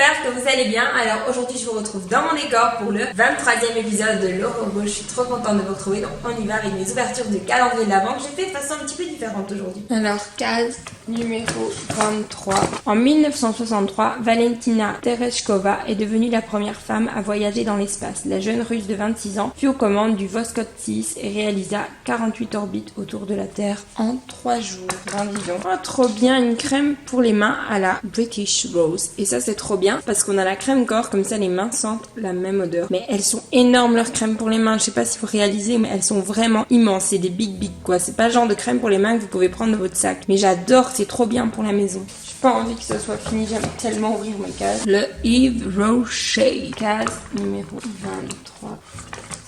j'espère que vous allez bien. Alors aujourd'hui je vous retrouve dans mon décor pour le 23e épisode de l'Horobot. Je suis trop contente de vous retrouver, donc on y va avec mes ouvertures de calendrier de l'Avent que j'ai fait de façon un petit peu différente aujourd'hui. Alors case numéro 23. En 1963, Valentina Tereshkova est devenue la première femme à voyager dans l'espace. La jeune russe de 26 ans fut aux commandes du Voskhod 6 et réalisa 48 orbites autour de la Terre en 3 jours. Disons. Oh, trop bien, une crème pour les mains à la British Rose. Et ça c'est trop bien parce qu'on a la crème corps, comme ça les mains sentent la même odeur. Mais elles sont énormes leurs crèmes pour les mains. Je sais pas si vous réalisez, mais elles sont vraiment immenses. C'est des big quoi. C'est pas le genre de crème pour les mains que vous pouvez prendre dans votre sac. Mais j'adore, c'est trop bien pour la maison. J'ai pas envie que ce soit fini, j'aime tellement ouvrir mes cases. Le Yves Rocher, case numéro 23.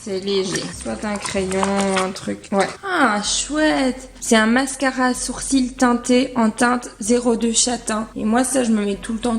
C'est léger. Soit un crayon, un truc. Ouais. Ah, chouette. C'est un mascara à sourcils teinté en teinte 02 châtain. Et moi, ça, je me mets tout le temps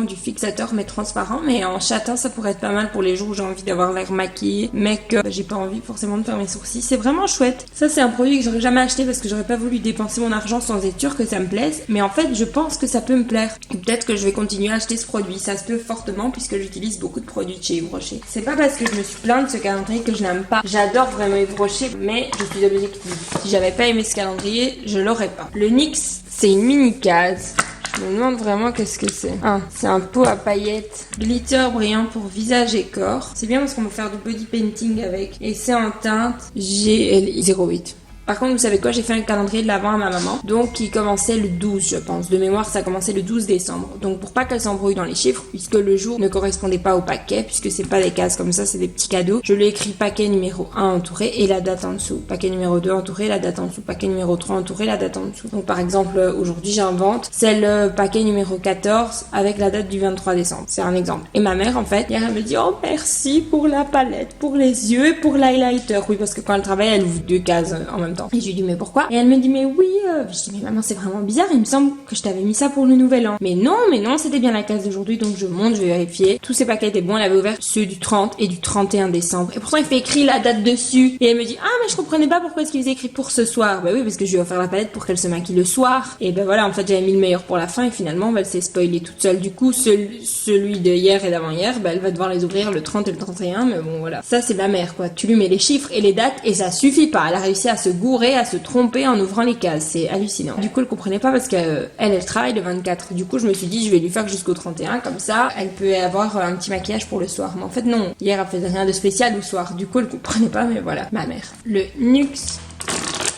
du fixateur, mais transparent. Mais en châtain, ça pourrait être pas mal pour les jours où j'ai envie d'avoir l'air maquillée, mais que j'ai pas envie forcément de faire mes sourcils. C'est vraiment chouette. Ça, c'est un produit que j'aurais jamais acheté parce que j'aurais pas voulu dépenser mon argent sans être sûre que ça me plaise. Mais en fait, je pense que ça peut me plaire. Et peut-être que je vais continuer à acheter ce produit. Ça se peut fortement puisque j'utilise beaucoup de produits de chez Yves Rocher. C'est pas parce que je me suis plainte de ce calendrier que je n'aime pas. J'adore vraiment Yves Rocher, mais je suis objective. Si j'avais pas aimé ce calendrier, je l'aurais pas. Le NYX, c'est une mini case. Je me demande vraiment qu'est-ce que c'est. Ah, c'est un pot à paillettes. Glitter brillant pour visage et corps. C'est bien parce qu'on peut faire du body painting avec. Et c'est en teinte GL08. Par contre, vous savez quoi, j'ai fait un calendrier de l'Avent à ma maman, donc qui commençait le 12, je pense. De mémoire, ça commençait le 12 décembre. Donc pour pas qu'elle s'embrouille dans les chiffres, puisque le jour ne correspondait pas au paquet, puisque c'est pas des cases comme ça, c'est des petits cadeaux, je lui ai écrit paquet numéro 1 entouré et la date en dessous. Paquet numéro 2 entouré, la date en dessous. Paquet numéro 3 entouré, la date en dessous. Donc par exemple, aujourd'hui j'invente, c'est le paquet numéro 14 avec la date du 23 décembre. C'est un exemple. Et ma mère, en fait, hier, elle me dit, oh merci pour la palette, pour les yeux et pour l'highlighter. Oui, parce que quand elle travaille, elle ouvre 2 cases en même temps. Et je lui dis mais pourquoi? Et elle me dit mais oui, je dis mais maman c'est vraiment bizarre, il me semble que je t'avais mis ça pour le nouvel an. Mais non, c'était bien la case d'aujourd'hui, donc je monte, je vais vérifier. Tous ces paquets étaient bons, elle avait ouvert ceux du 30 et du 31 décembre. Et pourtant il fait écrit la date dessus. Et elle me dit ah mais je comprenais pas pourquoi est-ce qu'il faisait écrit pour ce soir. Bah oui parce que je lui ai offert la palette pour qu'elle se maquille le soir. Et ben voilà, en fait j'avais mis le meilleur pour la fin et finalement elle s'est spoilée toute seule. Du coup celui de hier et d'avant-hier, elle va devoir les ouvrir le 30 et le 31, mais bon voilà. Ça c'est de la mère quoi, tu lui mets les chiffres et les dates et ça suffit pas. Elle a réussi à se gourer, à se tromper en ouvrant les cases, c'est hallucinant. Du coup elle comprenait pas parce qu'elle travaille le 24. Du coup je me suis dit je vais lui faire jusqu'au 31, comme ça elle peut avoir un petit maquillage pour le soir. Mais en fait non, hier elle faisait rien de spécial au soir, du coup elle comprenait pas, mais voilà, ma mère. Le NYX,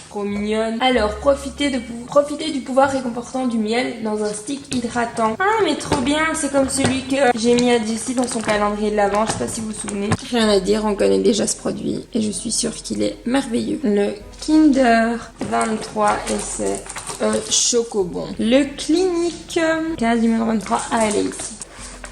trop mignonne. Alors profitez du pouvoir réconfortant du miel dans un stick hydratant. Ah mais trop bien, c'est comme celui que j'ai mis à Jessie dans son calendrier de l'Avent, je sais pas si vous vous souvenez. Rien à dire, on connaît déjà ce produit et je suis sûre qu'il est merveilleux. Le Kinder 23 et c'est Chocobon. Le Clinique, case numéro 23, elle est ici.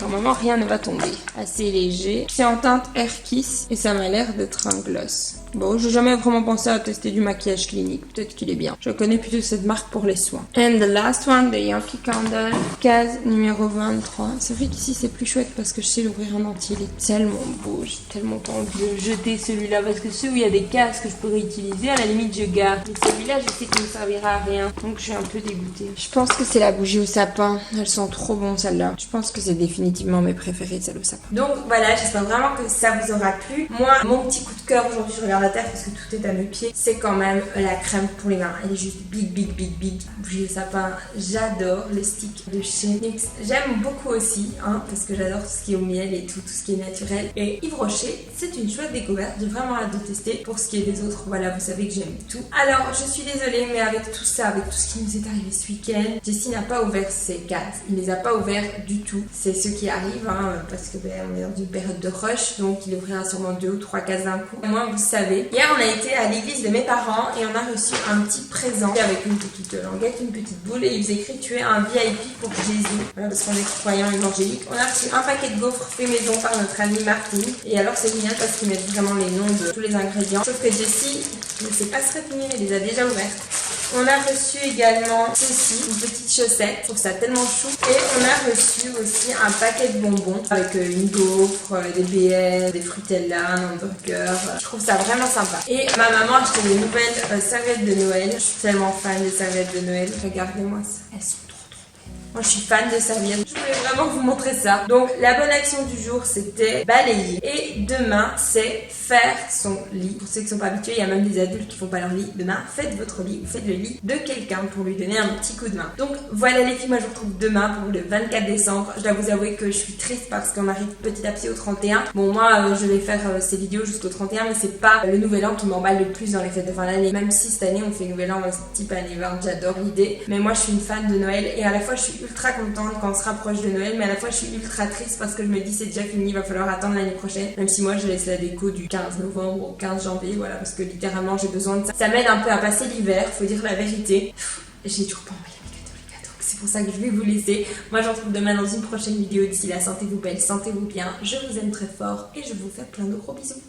Normalement rien ne va tomber. Assez léger. C'est en teinte Air Kiss et ça m'a l'air d'être un gloss. Bon, j'ai jamais vraiment pensé à tester du maquillage clinique. Peut-être qu'il est bien. Je connais plutôt cette marque pour les soins. And the last one, the Yankee Candle, case numéro 23. C'est vrai qu'ici c'est plus chouette parce que je sais l'ouvrir en entier. Il est tellement beau. J'ai tellement pas envie de jeter celui-là parce que ceux où il y a des cases que je pourrais utiliser, à la limite je garde. Mais celui-là, je sais qu'il ne me servira à rien. Donc je suis un peu dégoûtée. Je pense que c'est la bougie au sapin. Elles sont trop bonnes celles-là. Je pense que c'est définitivement mes préférées, celles au sapin. Donc voilà, j'espère vraiment que ça vous aura plu. Moi, mon petit coup de cœur aujourd'hui, je regarde la terre parce que tout est à mes pieds, c'est quand même la crème pour les mains. Elle est juste big. Bougie au sapin, j'adore le stick de chez NYX. J'aime beaucoup aussi, parce que j'adore tout ce qui est au miel et tout ce qui est naturel. Et Yves Rocher, c'est une chouette découverte. J'ai vraiment hâte de tester. Pour ce qui est des autres, voilà, vous savez que j'aime tout. Alors, je suis désolée, mais avec tout ça, avec tout ce qui nous est arrivé ce week-end, Jessie n'a pas ouvert ses cases. Il les a pas ouverts du tout. C'est ce qui arrive, parce que on est dans une période de rush, donc il ouvrira sûrement 2 ou 3 cases d'un coup. Au moins, vous savez. Hier, on a été à l'église de mes parents et on a reçu un petit présent avec une petite languette, une petite boule et il faisait écrit tu es un VIP pour Jésus. Voilà, parce qu'on est croyants évangéliques. On a reçu un paquet de gaufres fait maison par notre amie Martine. Et alors c'est génial parce qu'ils mettent vraiment les noms de tous les ingrédients. Sauf que Jessie ne sait pas se retenir, elle les a déjà ouvertes. On a reçu également ceci, une petite chaussette, je trouve ça tellement chou. Et on a reçu aussi un paquet de bonbons avec une gaufre, des BN, des Frutella, un hamburger. Je trouve ça vraiment sympa. Et ma maman a acheté des nouvelles serviettes de Noël. Je suis tellement fan des serviettes de Noël. Regardez-moi ça. Elles sont trop belles. Moi je suis fan de serviettes, je voulais vraiment vous montrer ça. Donc la bonne action du jour c'était balayer. Et demain c'est faire son lit. Pour ceux qui ne sont pas habitués, il y a même des adultes qui font pas leur lit. Demain faites votre lit ou faites le lit de quelqu'un pour lui donner un petit coup de main. Donc voilà les filles, moi je vous retrouve demain pour le 24 décembre. Je dois vous avouer que je suis triste parce qu'on arrive petit à petit au 31. Bon moi je vais faire ces vidéos jusqu'au 31 mais c'est pas le nouvel an qui m'emballe le plus dans les fêtes de fin d'année. Même si cette année on fait nouvel an type année 20, j'adore l'idée. Mais moi je suis une fan de Noël et à la fois je suis ultra contente quand on se rapproche de Noël, mais à la fois je suis ultra triste parce que je me dis c'est déjà fini, il va falloir attendre l'année prochaine. Même si moi je laisse la déco du 15 novembre au 15 janvier, voilà, parce que littéralement j'ai besoin de ça. Ça m'aide un peu à passer l'hiver, faut dire la vérité. J'ai toujours pas envoyé mes cadeaux, donc c'est pour ça que je vais vous laisser. Moi je vous retrouve demain dans une prochaine vidéo. D'ici là, sentez-vous belle, sentez-vous bien, je vous aime très fort et je vous fais plein de gros bisous.